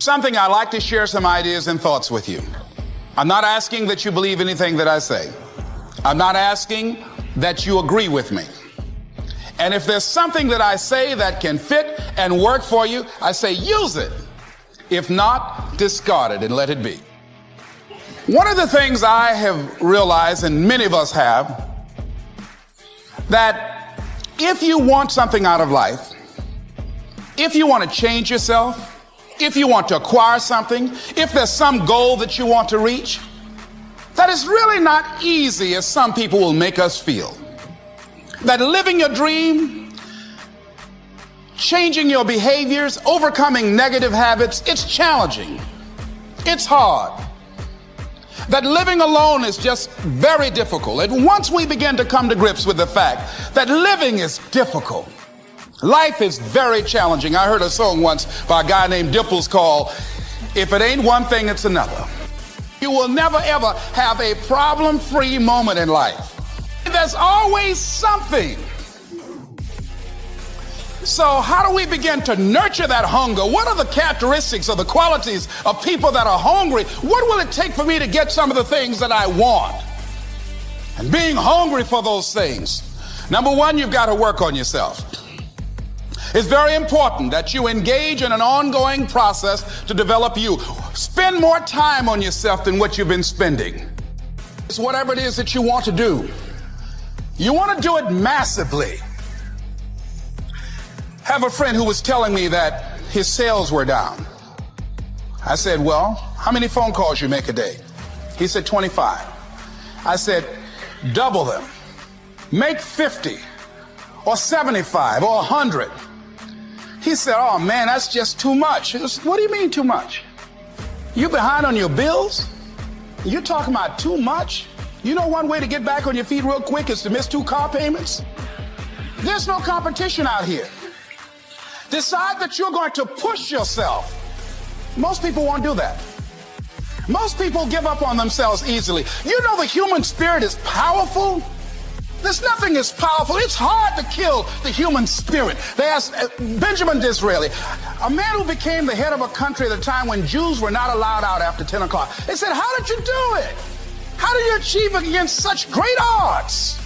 something, I'd like to share some ideas and thoughts with you. I'm not asking that you believe anything that I say. I'm not asking that you agree with me. And if there's something that I say that can fit and work for you, I say use it. If not, discard it and let it be. One of the things I have realized, and many of us have, that if you want something out of life, if you want to change yourself, if you want to acquire something, if there's some goal that you want to reach, that is really not easy as some people will make us feel. That living your dream, changing your behaviors, overcoming negative habits, it's challenging. It's hard. That living alone is just very difficult. And once we begin to come to grips with the fact that living is difficult, life is very challenging. I heard a song once by a guy named Dimples called, "If it ain't one thing, it's another." You will never ever have a problem-free moment in life. There's always something. So how do we begin to nurture that hunger? What are the characteristics or the qualities of people that are hungry? What will it take for me to get some of the things that I want? And being hungry for those things, number one, you've got to work on yourself. It's very important that you engage in an ongoing process to develop you. Spend more time on yourself than what you've been spending. It's whatever it is that you want to do. You want to do it massively. I have a friend who was telling me that his sales were down. I said, well, how many phone calls you make a day? He said, 25. I said, double them. Make 50 or 75 or 100. He said, oh man, that's just too much. What do you mean too much? You behind on your bills? You're talking about too much? You know one way to get back on your feet real quick is to miss 2 car payments? There's no competition out here. Decide that you're going to push yourself. Most people won't do that. Most people give up on themselves easily. You know the human spirit is powerful. There's nothing as powerful. It's hard to kill the human spirit. They asked Benjamin Disraeli, a man who became the head of a country at a time when Jews were not allowed out after 10 o'clock. They said, how did you do it? How did you achieve it against such great odds?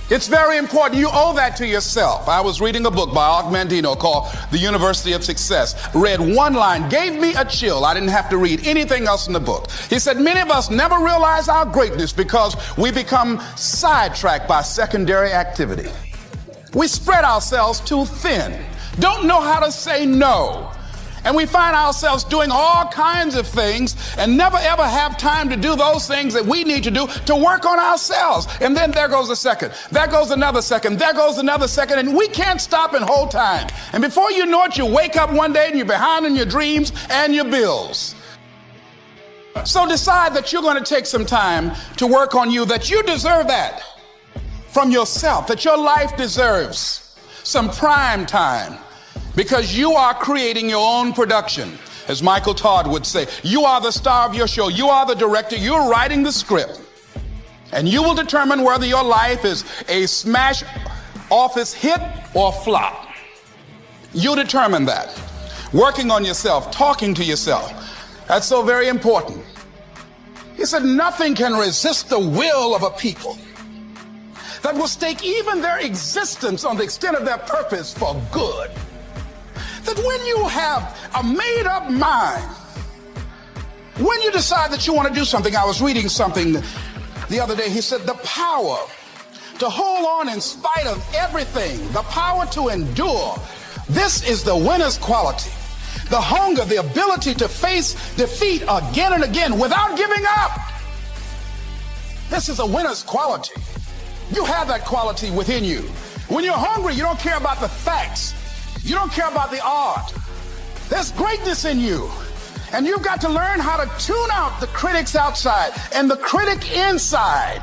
It's very important. You owe that to yourself. I was reading a book by Og Mandino called The University of Success. Read one line, gave me a chill. I didn't have to read anything else in the book. He said, many of us never realize our greatness because we become sidetracked by secondary activity. We spread ourselves too thin, don't know how to say no. And we find ourselves doing all kinds of things and never ever have time to do those things that we need to do to work on ourselves. And then there goes a second, there goes another second, there goes another second, and we can't stop and hold time. And before you know it, you wake up one day and you're behind on your dreams and your bills. So decide that you're going to take some time to work on you, that you deserve that from yourself, that your life deserves some prime time. Because you are creating your own production. As Michael Todd would say, you are the star of your show. You are the director. You're writing the script. And you will determine whether your life is a smash office hit or flop. You determine that. Working on yourself, talking to yourself. That's so very important. He said, nothing can resist the will of a people that will stake even their existence on the extent of their purpose for good. That when you have a made-up mind, when you decide that you want to do something, I was reading something the other day, he said the power to hold on in spite of everything, the power to endure, this is the winner's quality. The hunger, the ability to face defeat again and again without giving up. This is a winner's quality. You have that quality within you. When you're hungry, you don't care about the facts. You don't care about the art. There's greatness in you. And you've got to learn how to tune out the critics outside and the critic inside.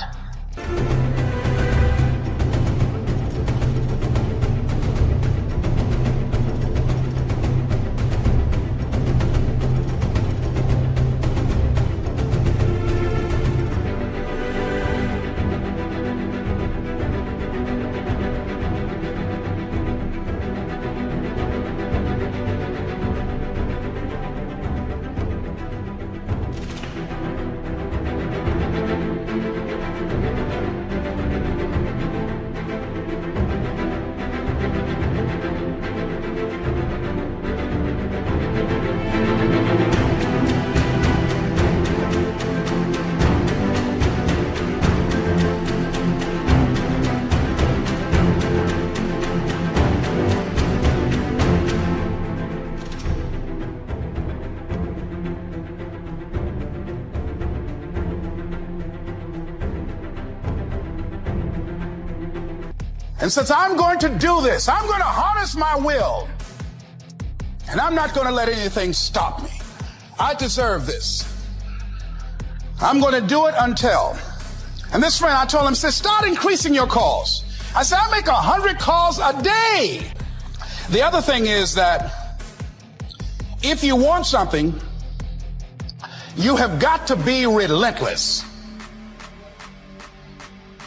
and says, I'm going to do this. I'm going to harness my will. And I'm not going to let anything stop me. I deserve this. I'm going to do it until. And this friend, I told him, said, start increasing your calls. I said, I make 100 calls a day. The other thing is that if you want something, you have got to be relentless.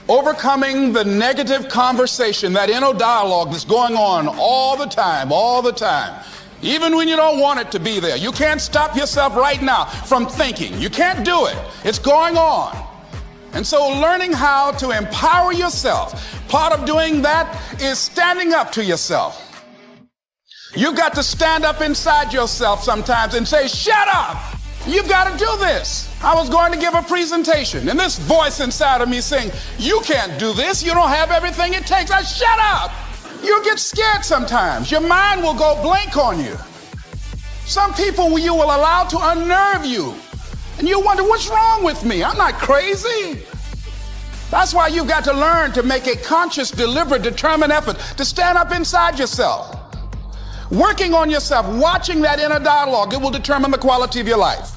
Overcoming the negative conversation, that inner dialogue that's going on all the time, even when you don't want it to be there. You can't stop yourself right now from thinking. You can't do it. It's going on. And so learning how to empower yourself, part of doing that is standing up to yourself. You've got to stand up inside yourself sometimes and say, shut up. You've got to do this. I was going to give a presentation, and this voice inside of me saying, you can't do this. You don't have everything it takes. I shut up. You'll get scared sometimes. Your mind will go blank on you. Some people you will allow to unnerve you, and you wonder, what's wrong with me? I'm not crazy. That's why you've got to learn to make a conscious, deliberate, determined effort to stand up inside yourself. Working on yourself, watching that inner dialogue, it will determine the quality of your life.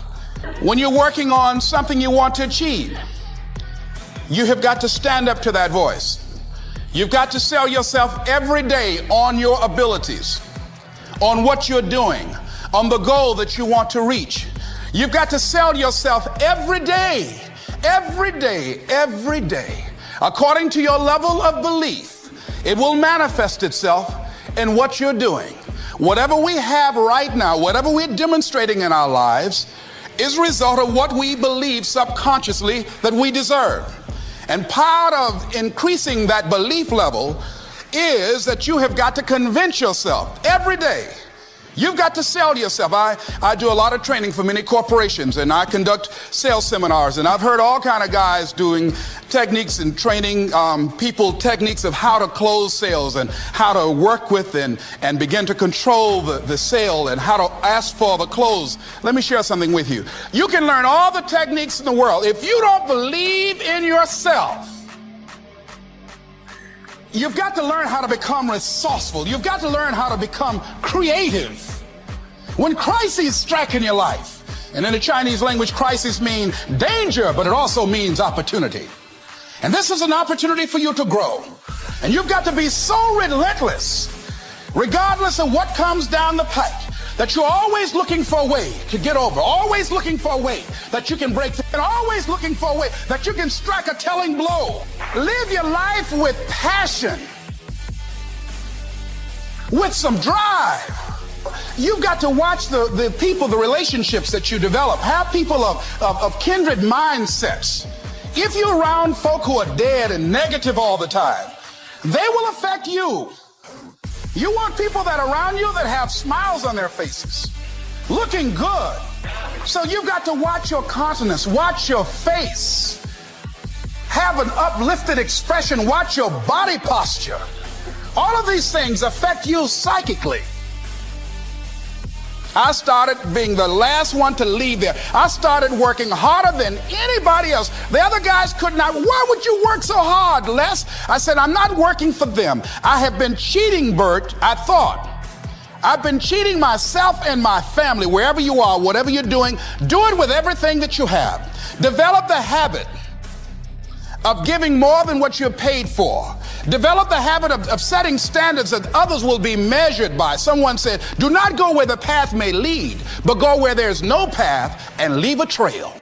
When you're working on something you want to achieve, you have got to stand up to that voice. You've got to sell yourself every day on your abilities, on what you're doing, on the goal that you want to reach. You've got to sell yourself every day, according to your level of belief. It will manifest itself in what you're doing. Whatever we have right now, whatever we're demonstrating in our lives, is a result of what we believe subconsciously that we deserve. And part of increasing that belief level is that you have got to convince yourself every day. You've got to sell yourself. I do a lot of training for many corporations, and I conduct sales seminars, and I've heard all kind of guys doing techniques and training people techniques of how to close sales and how to work with and begin to control the sale and how to ask for the close. Let me share something with you. You can learn all the techniques in the world. If you don't believe in yourself, you've got to learn how to become resourceful. You've got to learn how to become creative. When crises strike in your life, and in the Chinese language, crisis means danger, but it also means opportunity. And this is an opportunity for you to grow. And you've got to be so relentless, regardless of what comes down the pike, that you're always looking for a way to get over, always looking for a way that you can break through, and always looking for a way that you can strike a telling blow. Live your life with passion, with some drive. You've got to watch the people, the relationships that you develop. Have people of kindred mindsets. If you're around folk who are dead and negative all the time, they will affect you. You want people that are around you that have smiles on their faces, looking good. So you've got to watch your countenance, watch your face, have an uplifted expression, watch your body posture. All of these things affect you psychically. I started being the last one to leave there. I started working harder than anybody else. The other guys could not. Why would you work so hard, Les? I said, I'm not working for them. I have been cheating, Bert, I thought. I've been cheating myself and my family. Wherever you are, whatever you're doing, do it with everything that you have. Develop the habit of giving more than what you're paid for. Develop the habit of setting standards that others will be measured by. Someone said, do not go where the path may lead, but go where there's no path and leave a trail.